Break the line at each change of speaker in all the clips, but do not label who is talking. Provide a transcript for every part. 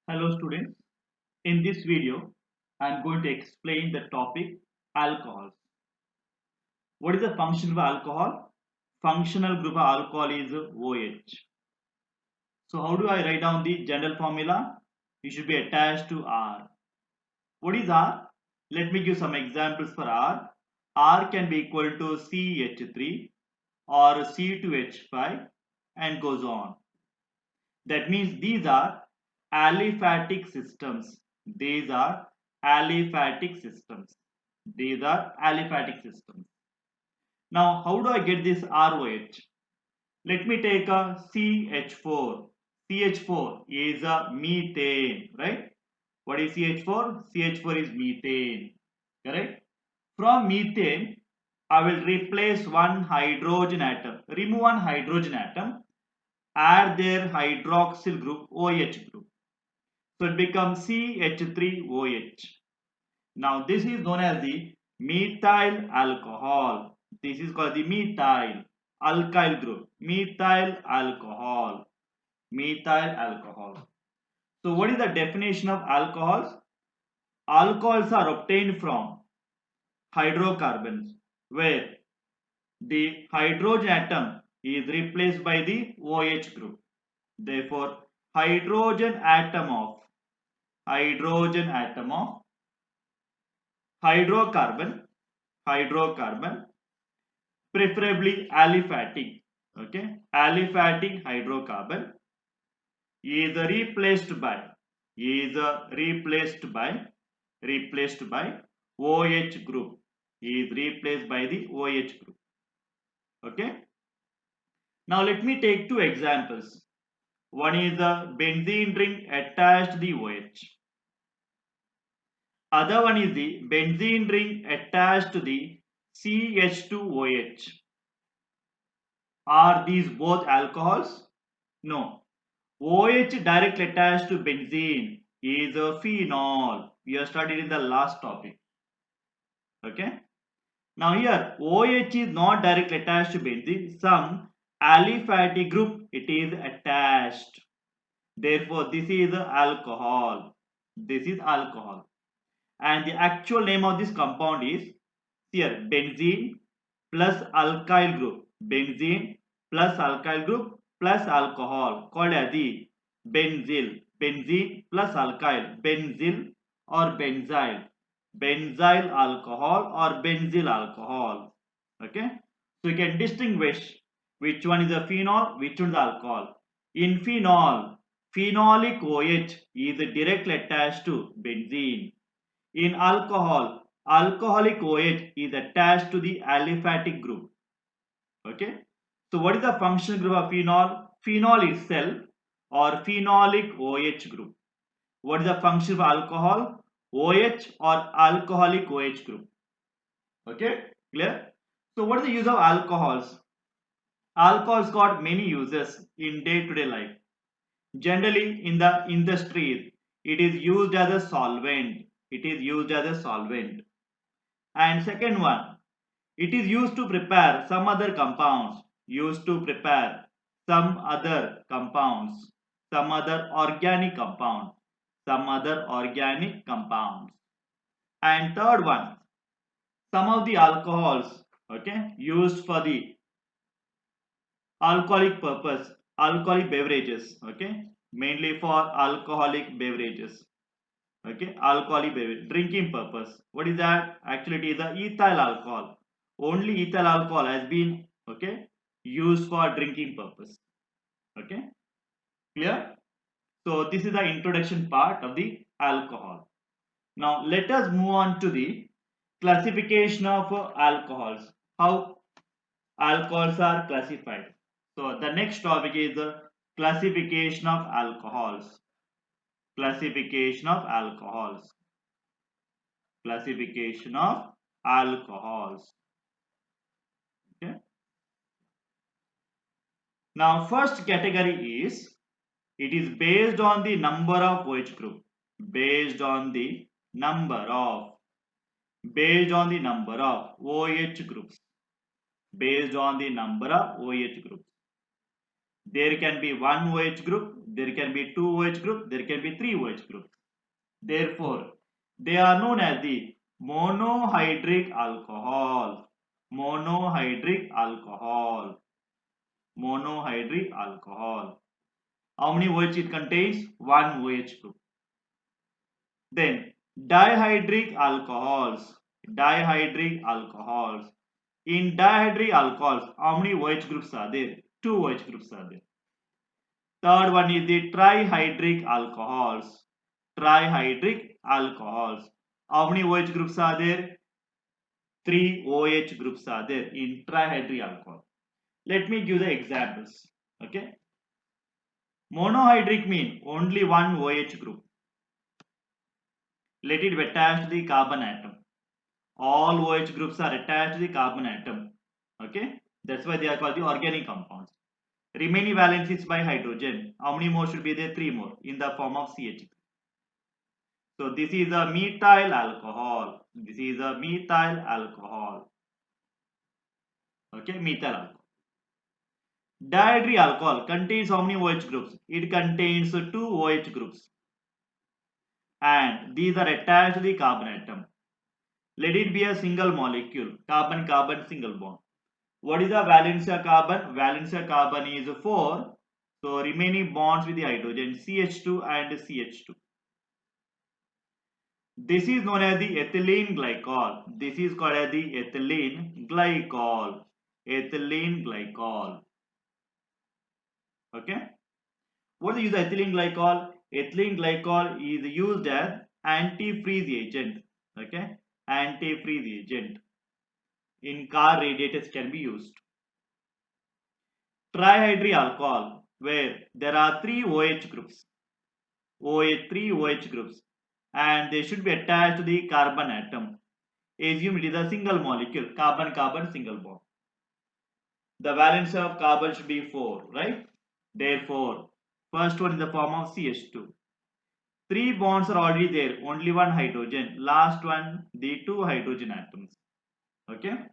Hello students, in this video I am going to explain the topic alcohols. What is the function of alcohol? Functional group of alcohol is OH. So how do I write down the general formula? It should be attached to R. What is R? Let me give some examples for R. R can be equal to CH3 or C2H5 and goes on. That means these are aliphatic systems. These are aliphatic systems. These are aliphatic systems. Now, how do I get this ROH? Let me take a CH4. CH4 is a methane, right? What is CH4? CH4 is methane, correct? From methane, I will replace one hydrogen atom, remove one hydrogen atom, add their hydroxyl group, OH group. So it becomes CH3OH. Now this is known as the methyl alcohol. This is called the methyl alkyl group. Methyl alcohol. Methyl alcohol. So what is the definition of alcohols? Alcohols are obtained from hydrocarbons where the hydrogen atom is replaced by the OH group. Therefore, hydrogen atom of hydrocarbon, preferably aliphatic, okay, aliphatic hydrocarbon is replaced by OH group, is replaced by the OH group, okay. Now let me take two examples. One is a benzene ring attached to the OH. Other one is the benzene ring attached to the CH2OH. Are these both alcohols? No. OH directly attached to benzene is a phenol. We have studied in the last topic. Okay. Now here OH is not directly attached to benzene. Some aliphatic group it is attached. Therefore, this is alcohol. This is alcohol. And the actual name of this compound is here benzene plus alkyl group. Benzene plus alkyl group plus alcohol called as the benzyl. Benzene plus alkyl. Benzyl or benzyl. Benzyl alcohol or benzyl alcohol. Okay. So you can distinguish which one is a phenol, which one is alcohol. In phenol, phenolic OH is directly attached to benzene. In alcohol, alcoholic OH is attached to the aliphatic group. Okay. So what is the functional group of phenol? Phenol itself or phenolic OH group. What is the function of alcohol? OH or alcoholic OH group. Okay. Clear? So what is the use of alcohols? Alcohol's got many uses in day-to-day life. Generally in the industries, it is used as a solvent. It is used as a solvent. And second one, it is used to prepare some other compounds. Used to prepare some other compounds. Some other organic compound. Some other organic compounds. And third one, some of the alcohols, okay, used for the alcoholic purpose, alcoholic beverages, okay, mainly for alcoholic beverages, okay, alcoholic beverage, drinking purpose. What is that? Actually, it is the ethyl alcohol. Only ethyl alcohol has been, okay, used for drinking purpose, okay, clear? So this is the introduction part of the alcohol. Now let us move on to the classification of alcohols. How alcohols are classified. So the next topic is the classification of alcohols. Classification of alcohols. Classification of alcohols. Okay. Now first category is it is based on the number of OH group. Based on the number of OH groups. Based on the number of OH groups. There can be one OH group, There can be 2 OH group, there can be 3 OH groups. Therefore, they are known as the monohydric alcohol. Monohydric alcohol. Monohydric alcohol. How many OH it contains? 1 OH group. Then dihydric alcohols. Dihydric alcohols. In dihydric alcohols, how many OH groups are there? 2 OH groups are there. Third one is the trihydric alcohols. Trihydric alcohols. How many OH groups are there? 3 OH groups are there in trihydric alcohol. Let me give the examples. Okay. Monohydric mean only one OH group. Let it be attached to the carbon atom. All OH groups are attached to the carbon atom. Okay. That's why they are called the organic compounds. Remaining valencies by hydrogen. How many more should be there? 3 more in the form of CH3. So this is a methyl alcohol. This is a methyl alcohol. Okay, methyl alcohol. Dihydric alcohol contains how many OH groups? It contains 2 OH groups. And these are attached to the carbon atom. Let it be a single molecule. Carbon-carbon single bond. What is the valence of carbon? Valence of carbon is 4. So remaining bonds with the hydrogen CH2 and CH2. This is known as the ethylene glycol. This is called as the ethylene glycol. Ethylene glycol. Okay. What is the ethylene glycol? Ethylene glycol is used as antifreeze agent. Okay. Antifreeze agent. In car radiators can be used. Trihydric alcohol, where there are 3 OH groups. 3 OH groups. And they should be attached to the carbon atom. Assume it is a single molecule, carbon-carbon single bond. The valence of carbon should be 4, right? Therefore, first one in the form of CH2. 3 bonds are already there, only one hydrogen. Last one, the 2 hydrogen atoms. Okay?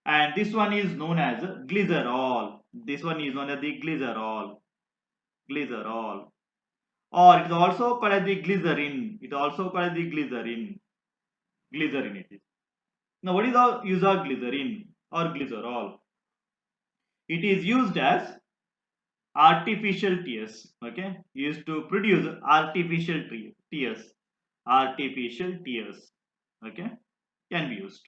And this one is known as glycerol. This one is known as the glycerol. Glycerol. Or it is also called as the glycerin. It also called as the glycerin. Glycerin it is. Now, what is the use of glycerin or glycerol? It is used as artificial tears. Okay, used to produce artificial tears. Artificial tears. Okay, can be used.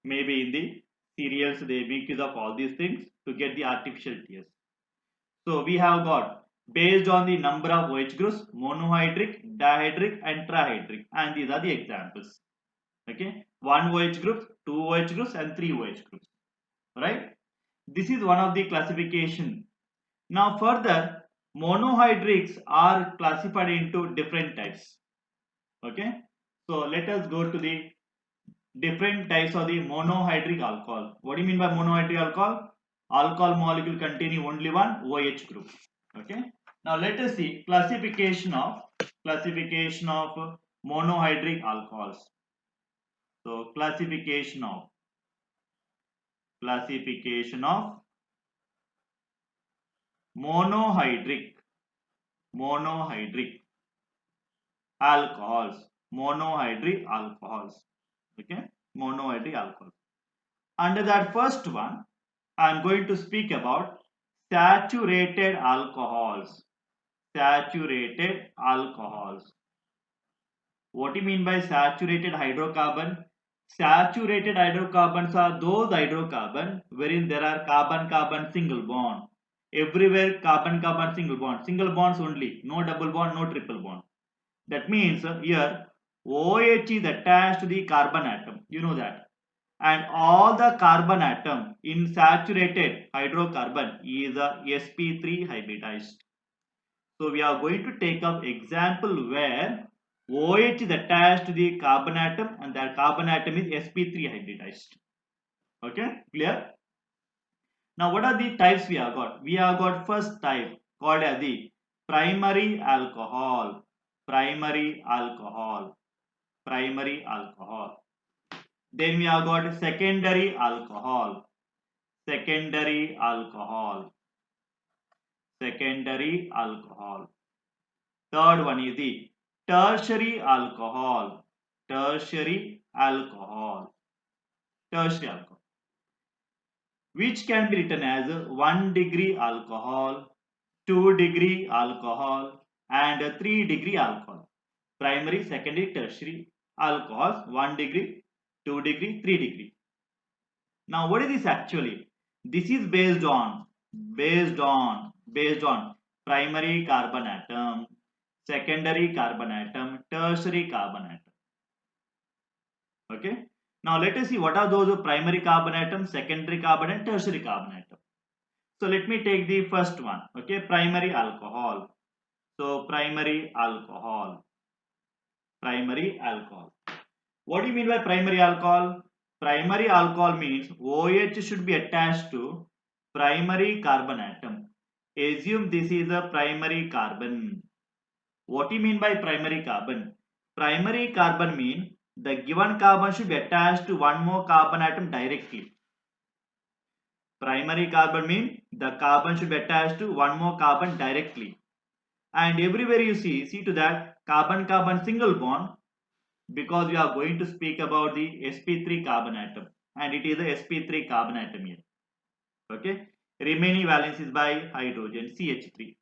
Maybe in the cereals they make use of all these things to get the artificial tears. So we have got based on the number of OH groups, monohydric, dihydric, and trihydric, and these are the examples. Okay, 1 OH group, 2 OH groups, and 3 OH groups. Right? This is one of the classification. Now further, monohydrics are classified into different types. Okay, so let us go to the different types of the monohydric alcohol. What do you mean by monohydric alcohol? Alcohol molecule containing only one OH group. Okay. Now let us see classification of monohydric alcohols. So classification of monohydric alcohols. Monohydric alcohols. Okay. Monohydric alcohols. Under that first one, I am going to speak about saturated alcohols. Saturated alcohols. What do you mean by saturated hydrocarbon? Saturated hydrocarbons are those hydrocarbons wherein there are carbon-carbon single bond. Everywhere carbon-carbon single bond. Single bonds only. No double bond, no triple bond. That means here OH is attached to the carbon atom. You know that. And all the carbon atom in saturated hydrocarbon is a sp3 hybridized. So we are going to take up example where OH is attached to the carbon atom and that carbon atom is sp3 hybridized. Okay, clear? Now what are the types we have got? We have got first type called as the primary alcohol. Primary alcohol. Primary alcohol. Then we have got secondary alcohol. Secondary alcohol. secondary alcohol. Third one is the tertiary alcohol. Tertiary alcohol. Tertiary alcohol, which can be written as 1 degree alcohol, 2 degree alcohol, and 3 degree alcohol. Primary, secondary, tertiary alcohols, 1 degree, 2 degree, 3 degree. Now what is this actually? This is based on primary carbon atom, secondary carbon atom, tertiary carbon atom. Okay. Now let us see what are those primary carbon atom, secondary carbon and tertiary carbon atom. So let me take the first one. Okay, primary alcohol. So primary alcohol. Primary alcohol. What do you mean by primary alcohol? Primary alcohol means OH should be attached to primary carbon atom. Assume this is a primary carbon. What do you mean by primary carbon? Primary carbon means the given carbon should be attached to one more carbon atom directly. Primary carbon means the carbon should be attached to one more carbon directly. And everywhere you see to that carbon-carbon single bond, because we are going to speak about the sp3 carbon atom, and it is a sp3 carbon atom here. Okay, remaining valence is by hydrogen CH3.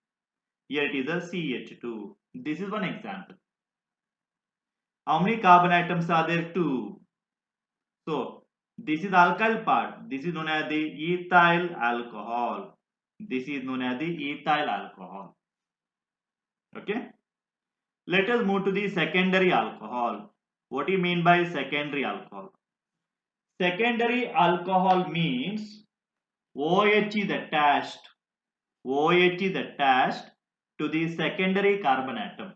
Here it is a CH2. This is one example. How many carbon atoms are there? 2. So this is alkyl part. This is known as the ethyl alcohol. This is known as the ethyl alcohol. Okay. Let us move to the secondary alcohol. What do you mean by secondary alcohol? Secondary alcohol means OH is attached to the secondary carbon atom.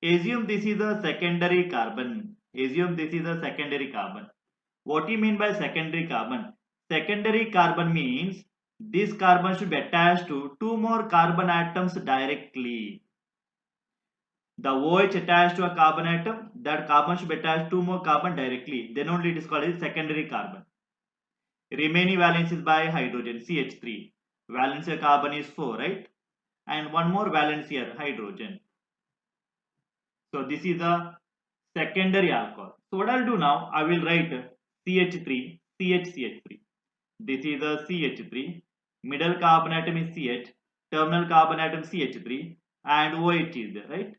Assume this is a secondary carbon. What do you mean by secondary carbon? Secondary carbon means this carbon should be attached to 2 more carbon atoms directly. The OH attached to a carbon atom, that carbon should be attached to 2 more carbon directly. Then only it is called as secondary carbon. Remaining valence is by hydrogen CH3. Valence of carbon is 4, right? And one more valence here, hydrogen. So this is a secondary alcohol. So what I'll do now, I will write CH3, CH3. This is a CH3. Middle carbon atom is CH. Terminal carbon atom CH3. And OH is there, right?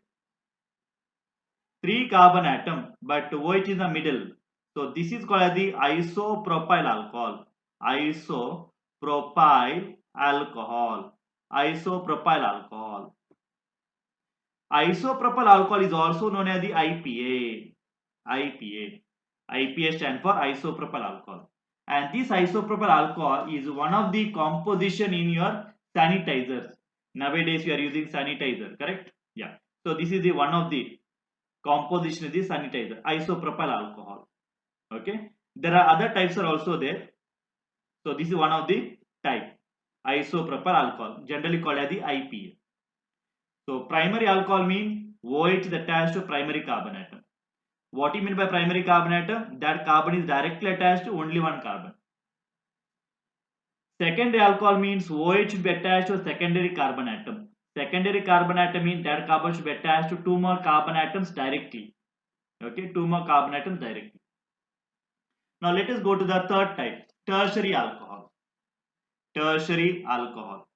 3 carbon atom, but OH is the middle. So this is called as the isopropyl alcohol. Isopropyl alcohol. Isopropyl alcohol. Isopropyl alcohol is also known as the IPA. IPA stands for isopropyl alcohol. And this isopropyl alcohol is one of the composition in your sanitizers. Nowadays you are using sanitizer, correct? Yeah. So this is the one of the composition of the sanitizer, isopropyl alcohol. Okay. There are other types are also there. So this is one of the type, isopropyl alcohol, generally called as the IPA. So primary alcohol means OH is attached to primary carbon atom. What do you mean by primary carbon atom? That carbon is directly attached to only one carbon. Secondary alcohol means OH should be attached to a secondary carbon atom. Secondary carbon atom means that carbon should be attached to 2 more carbon atoms directly. Okay, 2 more carbon atoms directly. Now let us go to the third type, tertiary alcohol. Tertiary alcohol.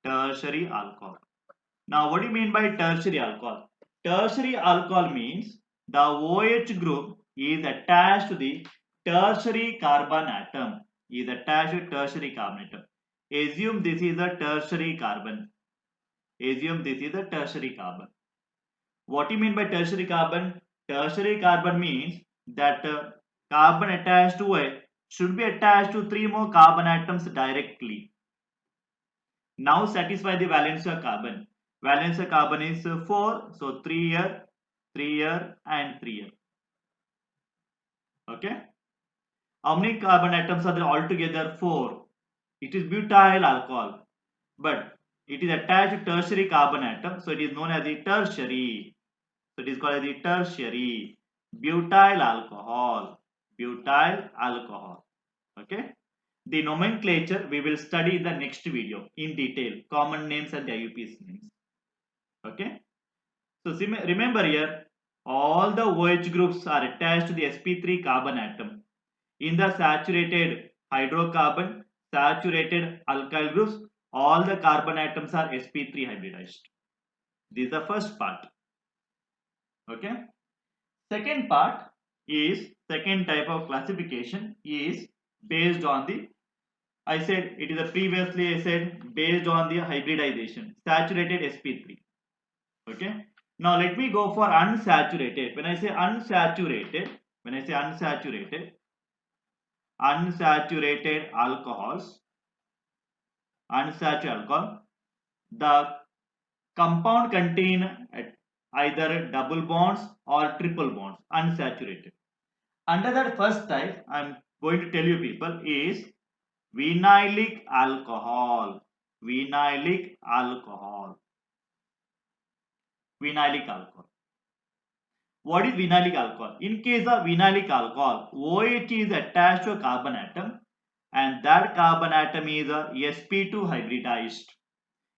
Tertiary alcohol. Now what do you mean by tertiary alcohol? Tertiary alcohol means the OH group is attached to the tertiary carbon atom. Assume this is a tertiary carbon. What do you mean by tertiary carbon? Tertiary carbon means that carbon attached to it should be attached to 3 more carbon atoms directly. Now satisfy the valence of carbon. Valence of carbon is 4, so 3 here, 3 here, and 3 here. Okay. How many carbon atoms are there altogether? 4. It is butyl alcohol, but it is attached to tertiary carbon atom, so it is known as the tertiary. So it is called as the tertiary butyl alcohol. Okay. The nomenclature we will study in the next video in detail, common names and IUPAC names. Okay. So remember here, all the OH groups are attached to the sp3 carbon atom. In the saturated hydrocarbon, saturated alkyl groups, all the carbon atoms are sp3 hybridized. This is the first part. Okay. Second part is, second type of classification is based on the, I said it is a previously I said based on the hybridization, saturated sp3. Okay. Now let me go for unsaturated. When I say unsaturated, unsaturated alcohols, unsaturated alcohol, the compound contain either double bonds or triple bonds, unsaturated. Under that first type, I am going to tell you people is vinylic alcohol. Vinylic alcohol. Vinylic alcohol. What is vinylic alcohol? In case of vinylic alcohol, OH is attached to a carbon atom and that carbon atom is a sp2 hybridized.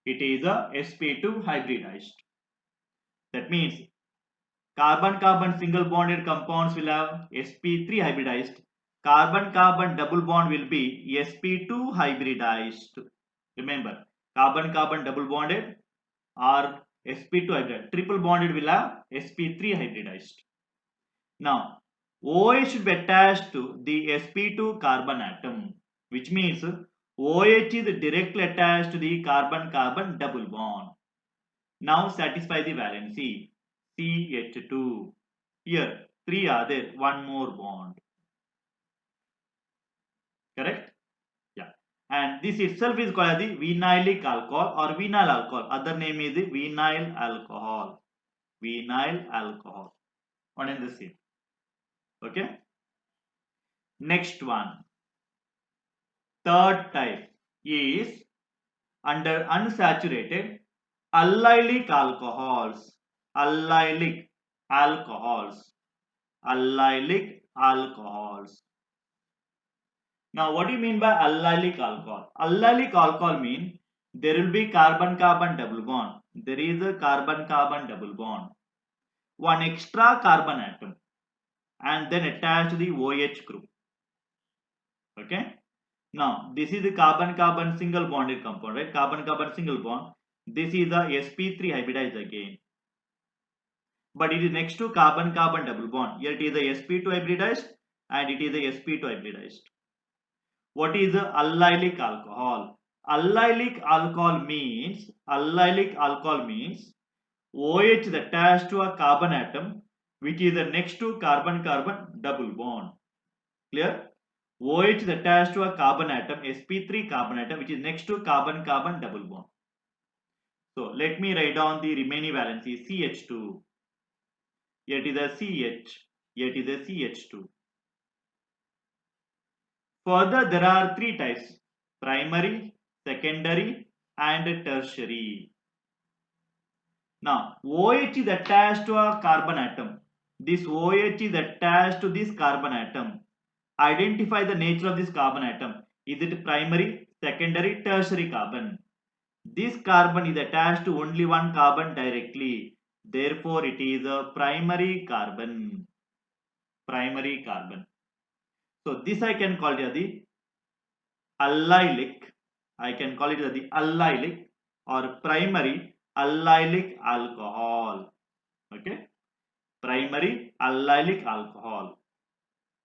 It is a sp2 hybridized. That means carbon-carbon single bonded compounds will have sp3 hybridized. Carbon-carbon double bond will be sp2 hybridized. Remember, carbon-carbon double bonded or sp2 hybridized. Triple bonded will have sp3 hybridized. Now, OH should be attached to the sp2 carbon atom, which means OH is directly attached to the carbon-carbon double bond. Now satisfy the valency. CH2. Here, 3 are there, one more bond. Correct? Yeah. And this itself is called as the vinylic alcohol or vinyl alcohol. Other name is the vinyl alcohol. Vinyl alcohol. One and the same. Okay. Next one. Third type is under unsaturated allylic alcohols. Allylic alcohols. Allylic alcohols. Now, what do you mean by allylic alcohol? Allylic alcohol means there will be carbon-carbon double bond. There is a carbon-carbon double bond. One extra carbon atom and then attached to the OH group. Okay. Now, this is the carbon-carbon single bonded compound, right? Carbon-carbon single bond. This is the sp3 hybridized again. But it is next to carbon-carbon double bond. Here it is the sp2 hybridized and it is the sp2 hybridized. What is the allylic alcohol? Allylic alcohol means OH is attached to a carbon atom which is next to carbon-carbon double bond. Clear? OH is attached to a carbon atom, sp3 carbon atom which is next to carbon-carbon double bond. So let me write down the remaining valency CH2. Here it is a CH. Here it is a CH2. Further, there are three types: primary, secondary, and tertiary. Now, OH is attached to a carbon atom. This OH is attached to this carbon atom. Identify the nature of this carbon atom. Is it primary, secondary, tertiary carbon? This carbon is attached to only one carbon directly. Therefore, it is a primary carbon. Primary carbon. So, this I can call it the allylic. I can call it the allylic or primary allylic alcohol. Okay. Primary allylic alcohol.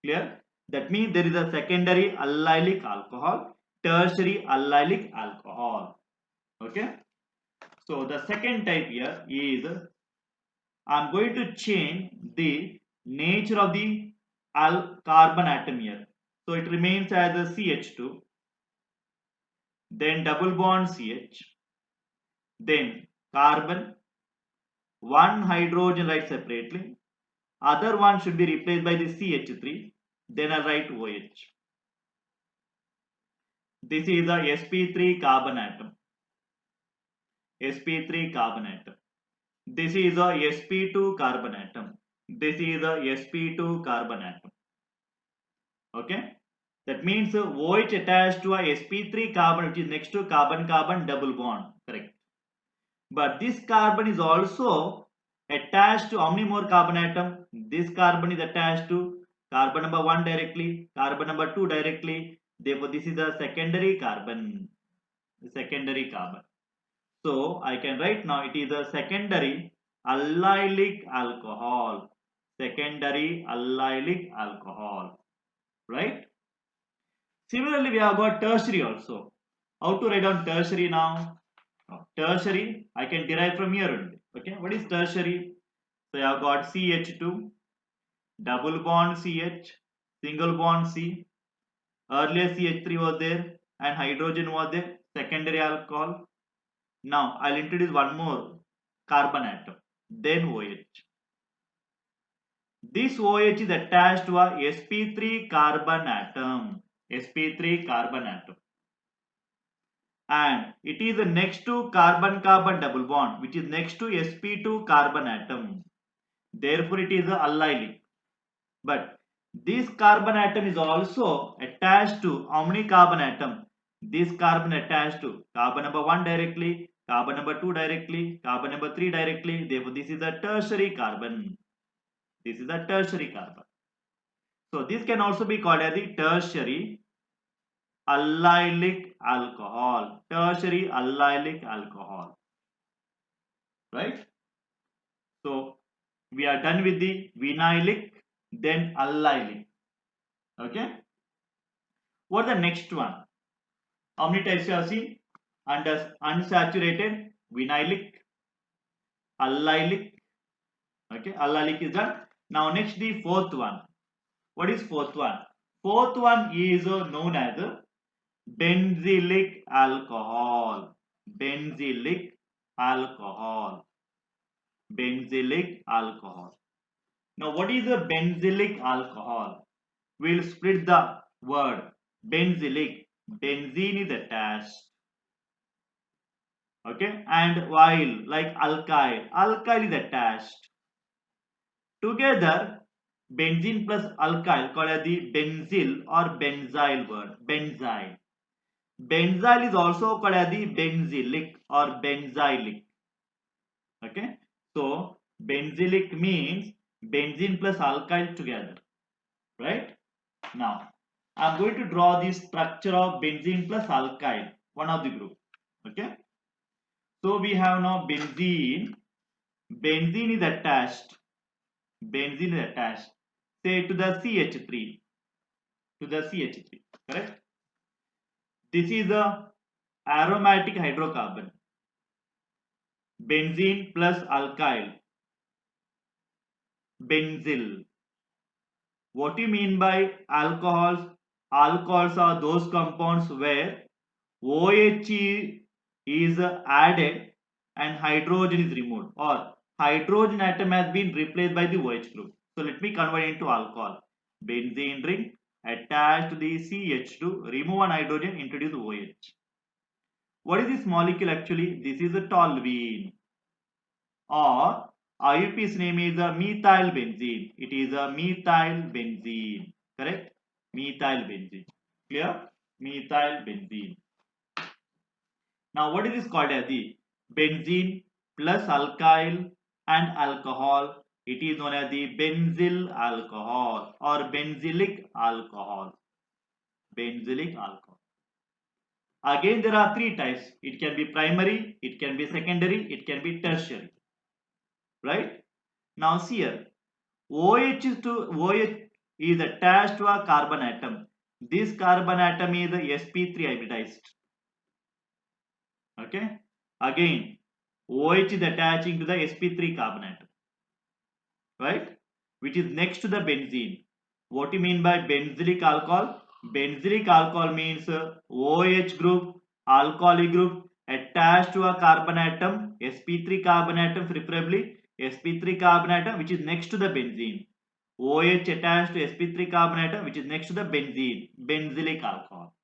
Clear? That means there is a secondary allylic alcohol, tertiary allylic alcohol. Okay. So the second type here is I am going to change the nature of the carbon atom here. So it remains as a CH2, then double bond CH, then carbon, one hydrogen write separately, other one should be replaced by the CH3, then I write OH. This is a sp3 carbon atom. sp3 carbon atom. This is a sp2 carbon atom. This is a sp2 carbon atom. Okay. That means OH attached to a sp3 carbon, which is next to carbon-carbon double bond. Correct. But this carbon is also attached to how many more carbon atom? This carbon is attached to carbon number 1 directly, carbon number 2 directly. Therefore, this is a secondary carbon. Secondary carbon. So I can write now it is a secondary allylic alcohol. Secondary allylic alcohol. Right? Similarly, we have got tertiary also. How to write down tertiary now? Tertiary, I can derive from here only. Okay, what is tertiary? So I have got CH2, double bond CH, single bond C. Earlier CH3 was there and hydrogen was there, secondary alcohol. Now I'll introduce one more carbon atom, then OH. This OH is attached to a sp3 carbon atom. sp3 carbon atom. And it is next to carbon-carbon double bond, which is next to sp2 carbon atom. Therefore, it is a allylic. But this carbon atom is also attached to how many carbon atom? This carbon attached to carbon number 1 directly, carbon number 2 directly, carbon number 3 directly. Therefore, this is a tertiary carbon. This is a tertiary carbon. So, this can also be called as the tertiary allylic alcohol. Tertiary allylic alcohol. Right? So, we are done with the vinylic, then allylic. Okay? What the next one? How many types you have seen? Under unsaturated, vinylic, allylic. Okay, allylic is done. Now next the fourth one. What is fourth one? Fourth one is known as benzylic alcohol. Benzylic alcohol. Benzylic alcohol. Now what is a benzylic alcohol? We'll split the word benzylic. Benzene is attached. Okay, and while like alkyl is attached. Together, benzene plus alkyl called as the benzyl or benzyl word. Benzyl. Benzyl is also called as the benzylic or benzylic. Okay, so benzylic means benzene plus alkyl together. Right? Now, I am going to draw the structure of benzene plus alkyl, one of the group. Okay. So we have now benzene. Benzene is attached. Benzene is attached. Say to the CH3. To the CH3. Correct? This is a aromatic hydrocarbon. Benzene plus alkyl. Benzyl. What do you mean by alcohols? Alcohols are those compounds where OH is added and hydrogen is removed, or hydrogen atom has been replaced by the OH group. So let me convert it into alcohol. Benzene ring attached to the CH2, remove one hydrogen, introduce OH. What is this molecule actually? This is a toluene, or IUPAC's name is a methyl benzene. It is a methyl benzene. Correct? Methyl benzene. Clear? Methyl benzene. Now what is this called as the benzene plus alkyl and alcohol? It is known as the benzyl alcohol or benzylic alcohol. Benzylic alcohol. Again, there are three types. It can be primary, it can be secondary, it can be tertiary. Right? Now see here, OH is attached to a carbon atom. This carbon atom is sp3 hybridized. Okay. Again, OH is attaching to the sp3 carbon atom. Right? Which is next to the benzene. What do you mean by benzylic alcohol? Benzylic alcohol means OH group, alcoholic group attached to a carbon atom, sp3 carbon atom preferably, sp3 carbon atom which is next to the benzene. OH attached to sp3 carbon atom which is next to the benzene, benzylic alcohol.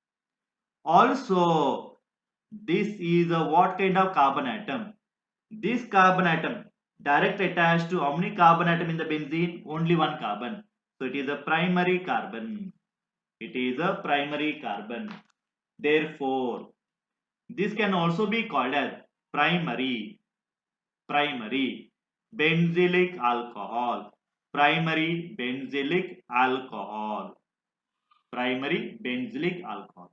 Also, this is a what kind of carbon atom? This carbon atom direct attached to how many carbon atom in the benzene? Only one carbon. So it is a primary carbon. It is a primary carbon. Therefore, this can also be called as primary benzylic alcohol. Primary benzylic alcohol. Primary benzylic alcohol.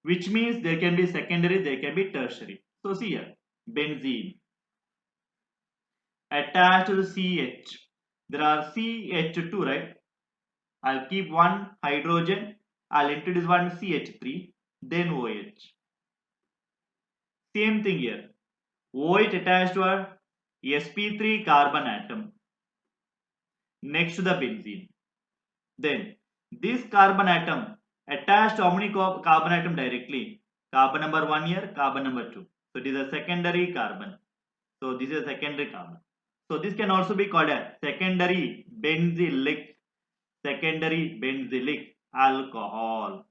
Which means there can be secondary, there can be tertiary. So see here, benzene attached to the CH. There are CH2, right? I'll keep one hydrogen. I'll introduce one CH3, then OH. Same thing here. OH attached to a sp3 carbon atom next to the benzene. Then this carbon atom attached to how many carbon atom directly? Carbon number 1 here, carbon number 2. So it is a secondary carbon. So this is a secondary carbon. So this can also be called a secondary benzylic alcohol.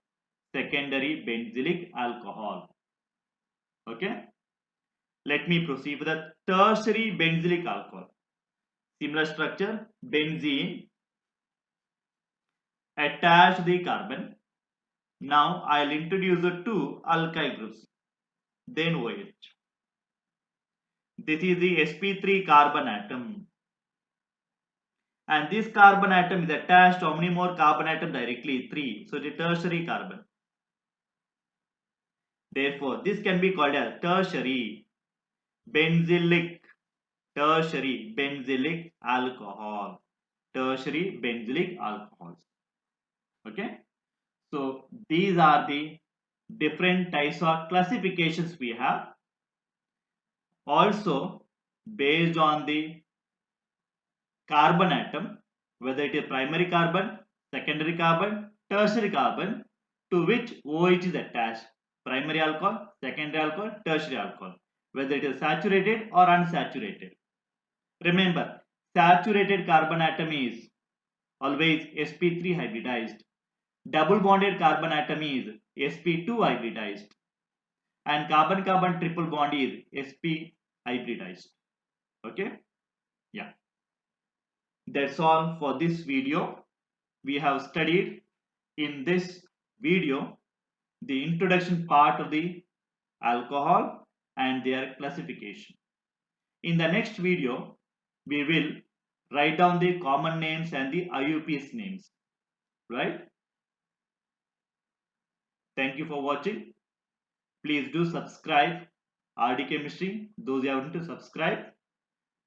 Secondary benzylic alcohol. Okay. Let me proceed with the tertiary benzylic alcohol. Similar structure, benzene attached to the carbon. Now I'll introduce the two alkyl groups, then OH. This is the sp3 carbon atom. And this carbon atom is attached to how many more carbon atom directly? 3. So the tertiary carbon. Therefore, this can be called as tertiary benzylic alcohol. Tertiary benzylic alcohols. Okay. So these are the different types of classifications we have. Also, based on the carbon atom, whether it is primary carbon, secondary carbon, tertiary carbon, to which OH is attached. Primary alcohol, secondary alcohol, tertiary alcohol, whether it is saturated or unsaturated. Remember, saturated carbon atom is always sp3 hybridized. Double bonded carbon atom is sp2 hybridized. And carbon-carbon triple bond is sp hybridized. Okay? Yeah. That's all for this video. We have studied in this video the introduction part of the alcohol and their classification. In the next video, we will write down the common names and the IUPAC names. Right? Thank you for watching. Please do subscribe RD Chemistry. Those who haven't to subscribe,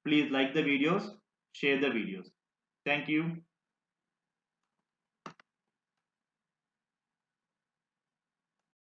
please like the videos, share the videos. Thank you.